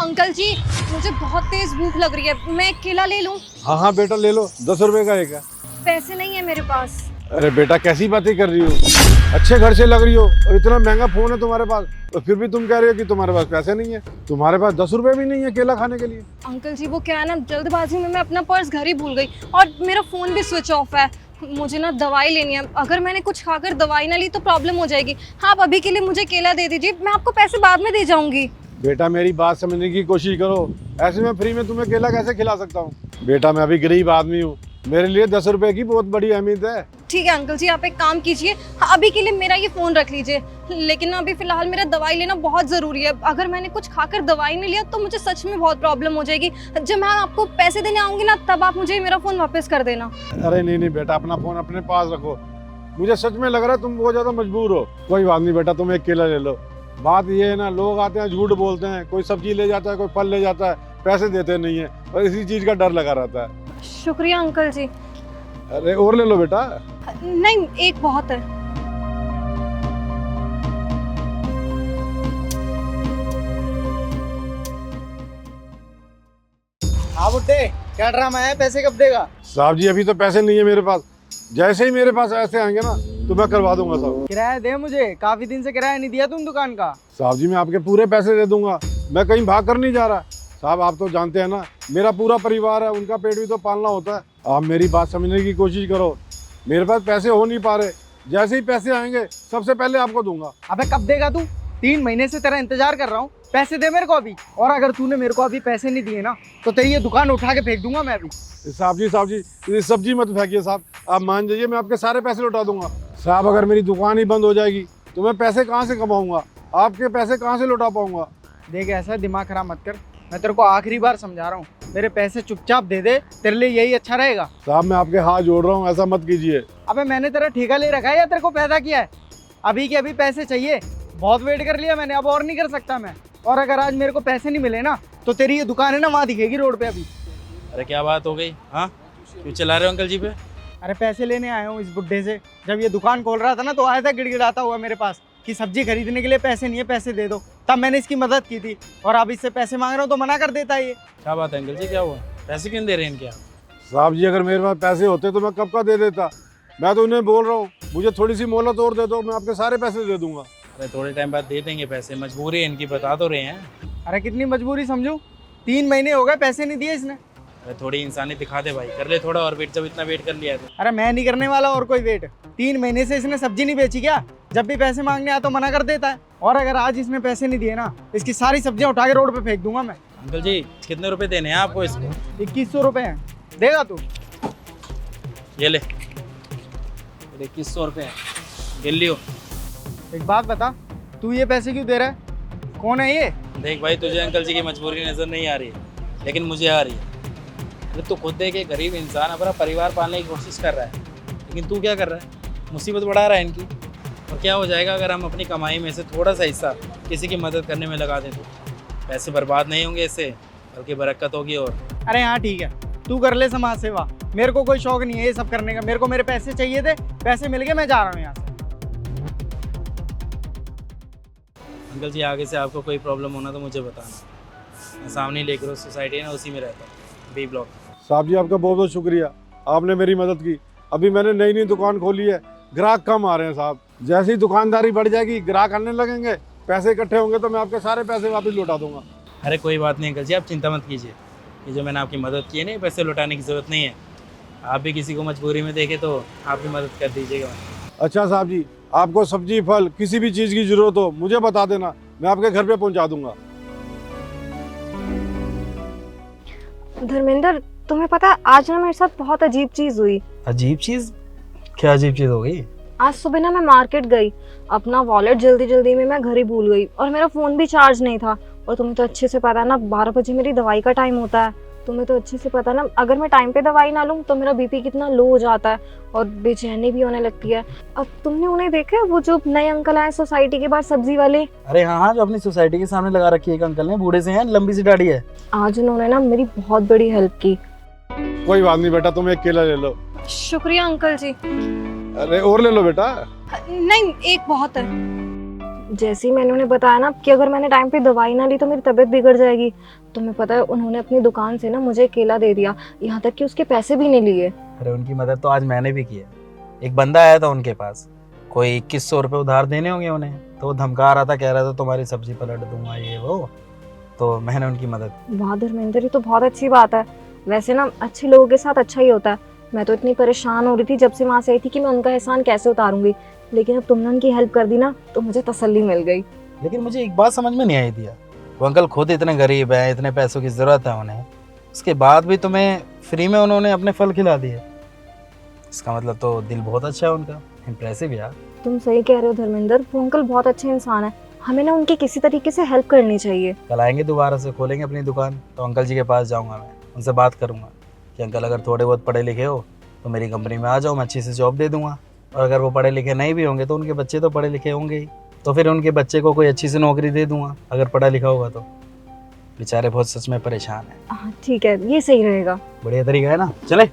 Uncle जी, मुझे बहुत तेज भूख लग रही है, मैं केला ले लूं? हाँ हाँ बेटा ले लो, 10 रुपए का एक है। पैसे नहीं है मेरे पास। अरे बेटा कैसी बातें कर रही हो, अच्छे घर से लग रही हो और इतना महंगा फोन है तुम्हारे पास, और फिर भी तुम कह रहे हो कि तुम्हारे पास पैसे नहीं है। तुम्हारे पास 10 रुपए भी नहीं है केला खाने के लिए। अंकल जी वो क्या है ना, जल्दबाजी में मैं अपना पर्स घर ही भूल गई और मेरा फोन भी स्विच ऑफ है। मुझे ना दवाई लेनी है, अगर मैंने कुछ खाकर दवाई ना ली तो प्रॉब्लम हो जाएगी। हाँ, आप अभी के लिए मुझे केला दे दीजिए, मैं आपको पैसे बाद में दे जाऊंगी। बेटा मेरी बात समझने की कोशिश करो, ऐसे में फ्री में तुम्हें केला कैसे खिला सकता हूँ। बेटा मैं अभी गरीब आदमी हूँ, मेरे लिए 10 रुपए की बहुत बड़ी अहमियत है। ठीक है अंकल जी, आप एक काम कीजिए, हाँ, अभी के लिए मेरा ये फ़ोन रख लीजिए, लेकिन ना अभी फ़िलहाल मेरा दवाई लेना बहुत ज़रूरी है। अगर मैंने कुछ खाकर दवाई नहीं लिया तो मुझे सच में बहुत प्रॉब्लम हो जाएगी। जब मैं आपको पैसे देने आऊँगी ना, तब आप मुझे मेरा फ़ोन वापस कर देना। अरे नहीं बेटा, अपना फोन अपने पास रखो, मुझे सच में लग रहा है तुम बहुत ज्यादा मजबूर हो। कोई बात नहीं बेटा, तुम एक केला ले लो। बात ये है ना, लोग आते हैं झूठ बोलते हैं, कोई सब्जी ले जाता है, कोई फल ले जाता है, पैसे देते नहीं है, और इसी चीज का डर लगा रहता है। शुक्रिया अंकल जी। अरे और ले लो बेटा। नहीं, एक बहुत है। हाँ बुड्ढे, क्या ड्रामा है? पैसे कब देगा? साहब जी अभी तो पैसे नहीं है मेरे पास, जैसे ही मेरे पास ऐसे आएंगे ना तो मैं करवा दूंगा साहब। किराया दे मुझे, काफी दिन से किराया नहीं दिया तुम दुकान का। साहब जी मैं आपके पूरे पैसे दे दूंगा, मैं कहीं भाग कर नहीं जा रहा। साहब आप तो जानते हैं ना, मेरा पूरा परिवार है, उनका पेट भी तो पालना होता है। आप मेरी बात समझने की कोशिश करो, मेरे पास पैसे हो नहीं पा रहे, जैसे ही पैसे आएंगे सबसे पहले आपको दूंगा। अबे कब देगा तू? 3 महीने से तेरा इंतजार कर रहा हूँ, पैसे दे मेरे को अभी। और अगर तूने मेरे को अभी पैसे नहीं दिए ना तो तेरी ये दुकान उठा के फेंक दूंगा मैं अभी। साहब जी ये सब्जी मत फेंकिए साहब, आप मान जाइए, मैं आपके सारे पैसे लौटा दूंगा। साहब अगर मेरी दुकान ही बंद हो जाएगी तो मैं पैसे कहाँ से कमाऊंगा, आपके पैसे कहाँ से लौटा पाऊंगा। देख ऐसा दिमाग खराब मत कर, मैं तेरे को आखिरी बार समझा रहा हूँ, मेरे पैसे चुपचाप दे दे, तेरे लिए यही अच्छा रहेगा। साहब मैं आपके हाथ जोड़ रहा हूँ, ऐसा मत कीजिए। अबे मैंने तेरा ठेका ले रखा है या तेरे को पैदा किया है? अभी के अभी पैसे चाहिए, बहुत वेट कर लिया मैंने, अब और नहीं कर सकता मैं। और अगर आज मेरे को पैसे नहीं मिले ना तो तेरी ये दुकान है ना वहाँ दिखेगी रोड पे अभी। अरे क्या बात हो गई? हाँ क्यों चला रहे हो अंकल जी पे? अरे पैसे लेने आया हूँ इस बुड्ढे से, जब ये दुकान खोल रहा था ना तो आया था गिड़गिड़ाता हुआ मेरे पास कि सब्जी खरीदने के लिए पैसे नहीं है, पैसे दे दो। तब मैंने इसकी मदद की थी, और अब इससे पैसे मांग रहा हूँ तो मना कर देता है ये। क्या बात है अंकल जी, क्या हुआ? पैसे क्यों दे रहे हैं इनके आप? साहब जी अगर मेरे पास पैसे होते तो मैं कब का दे देता, मैं तो उन्हें बोल रहा हूँ मुझे थोड़ी सी मोहलत और दे दो, मैं आपके सारे पैसे दे दूंगा। अरे थोड़े टाइम बाद दे देंगे पैसे, मजबूरी है इनकी, बता तो रहे हैं। अरे कितनी मजबूरी समझू, 3 महीने हो गए पैसे नहीं दिए इसने। अरे थोड़ी इंसानियत दिखा दे भाई, कर ले थोड़ा और वेट, जब इतना वेट कर लिया है तो। अरे मैं नहीं करने वाला और कोई वेट, 3 महीने से इसने सब्जी नहीं बेची क्या? जब भी पैसे मांगने आया तो मना कर देता है, और अगर आज इसने पैसे नहीं दिए ना इसकी सारी सब्जियां उठा के रोड पे फेंक दूंगा मैं। अंकल जी कितने रुपए देने हैं आपको इसको? 2100 रुपये हैं, देगा तू? ये ले 2100 रुपये हैं, गिन लियो। एक बात बता, तू ये पैसे क्यों दे रहा है? कौन है ये? देख भाई, तुझे अंकल जी की मजबूरी नज़र नहीं आ रही है, लेकिन मुझे आ रही है। अरे तू खुद देख, एक गरीब इंसान अपना परिवार पालने की कोशिश कर रहा है, लेकिन तू क्या कर रहा है? मुसीबत बढ़ा रहा है इनकी। और क्या हो जाएगा अगर हम अपनी कमाई में से थोड़ा सा हिस्सा किसी की मदद करने में लगा दें तो? पैसे बर्बाद नहीं होंगे इससे, बल्कि बरकत होगी। और अरे हाँ ठीक है, तू कर ले समाज सेवा, मेरे को कोई शौक नहीं है ये सब करने का। मेरे को मेरे पैसे चाहिए थे, पैसे मिल गए, मैं जा रहा हूँ यहाँ से। अंकल जी आगे से आपको कोई प्रॉब्लम होना तो मुझे बताना, मैं सामने लेकर उस सोसाइटी है ना, उसी में रहता हूँ, बी ब्लॉक। साहब जी आपका बहुत बहुत शुक्रिया, आपने मेरी मदद की। अभी मैंने नई नई दुकान खोली है, ग्राहक कम आ रहे हैं साहब, जैसे ही दुकानदारी बढ़ जाएगी ग्राहक आने लगेंगे, पैसे इकट्ठे होंगे तो मैं आपके सारे पैसे वापस लौटा दूंगा। अरे कोई बात नहीं अंकल जी, आप चिंता मत कीजिए, ये जो मैंने आपकी मदद की है ना, पैसे लौटाने की ज़रूरत नहीं है। आप भी किसी को मजबूरी में देखे तो आप भी मदद कर दीजिएगा। अच्छा साहब जी, आपको सब्जी फल किसी भी चीज़ की ज़रूरत हो मुझे बता देना, मैं आपके घर पे पहुंचा दूंगा। धर्मेंद्र, तुम्हें पता है आज ना मेरे साथ बहुत अजीब चीज हुई। अजीब चीज़? क्या अजीब चीज़ हो गई? आज सुबह ना मैं मार्केट गई, अपना वॉलेट जल्दी जल्दी में मैं घर ही भूल गई, और मेरा फोन भी चार्ज नहीं था। और तुम्हें तो अच्छे से पता है ना, 12 बजे मेरी दवाई का टाइम होता है, तुम्हें तो अच्छे से पता है ना, अगर मैं टाइम पे दवाई ना लूँ तो मेरा बीपी कितना लो हो जाता है और बेचैनी भी होने लगती है। अब तुमने उन्हें देखा है, वो जो नए अंकल आए सोसाइटी के बाहर सब्जी वाले? अरे हाँ हाँ, जो अपनी सोसाइटी के सामने लगा रखी है एक अंकल ने, बूढ़े से हैं, लंबी सी दाढ़ी है। आज उन्होंने ना मेरी बहुत बड़ी हेल्प की। कोई बात नहीं बेटा, तुम एक केला ले लो। शुक्रिया अंकल जी। अरे और ले लो बेटा। नहीं, एक बहुत है। जैसे ही मैंने उन्हें बताया ना कि अगर मैंने टाइम पे दवाई ना ली तो मेरी तबीयत बिगड़ जाएगी, तुम्हें पता है उन्होंने अपनी दुकान से ना मुझे केला दे दिया, यहाँ तक कि उसके पैसे भी नहीं लिए। अरे उनकी मदद तो आज मैंने भी की है। एक बंदा आया था उनके पास, कोई 2100 रुपये उधार देने होंगे उन्हें, तो वो धमका रहा था, कह रहा था तुम्हारी सब्जी पलट दूंगा ये वो, तो मैंने उनकी मदद। वाह धर्मेंद्र, ये तो बहुत अच्छी बात है। वैसे ना अच्छे लोगों के साथ अच्छा ही होता है। मैं तो इतनी परेशान हो रही थी जब से वहाँ से आई थी कि मैं उनका एहसान कैसे उतारूंगी, लेकिन अब तुमने उनकी हेल्प कर दी ना तो मुझे तसल्ली मिल गई। लेकिन मुझे एक बात समझ में नहीं आई दिया, वो अंकल खुद इतने गरीब हैं, इतने पैसों की ज़रूरत है उन्हें, उसके बाद भी तुम्हें फ्री में उन्होंने अपने फल खिला दिए। इसका मतलब तो दिल बहुत अच्छा है उनका, इम्प्रेसिव यार। तुम सही कह रहे हो धर्मेंद्र, वो अंकल बहुत अच्छे इंसान है, हमें ना उनकी किसी तरीके से हेल्प करनी चाहिए। कल आएंगे दोबारा से, खोलेंगे अपनी दुकान, तो अंकल जी के पास जाऊंगा मैं, उनसे बात करूंगा कि अंकल अगर थोड़े बहुत पढ़े लिखे हो तो मेरी कंपनी में आ जाओ, मैं अच्छी सी जॉब दे दूंगा। और अगर वो पढ़े लिखे नहीं भी होंगे तो उनके बच्चे तो पढ़े लिखे होंगे ही, तो फिर उनके बच्चे को कोई अच्छी सी नौकरी दे दूंगा अगर पढ़ा लिखा होगा तो। बेचारे बहुत सच में परेशान हैं। हाँ ठीक है, ये सही रहेगा। बढ़िया तरीका है ना, चले।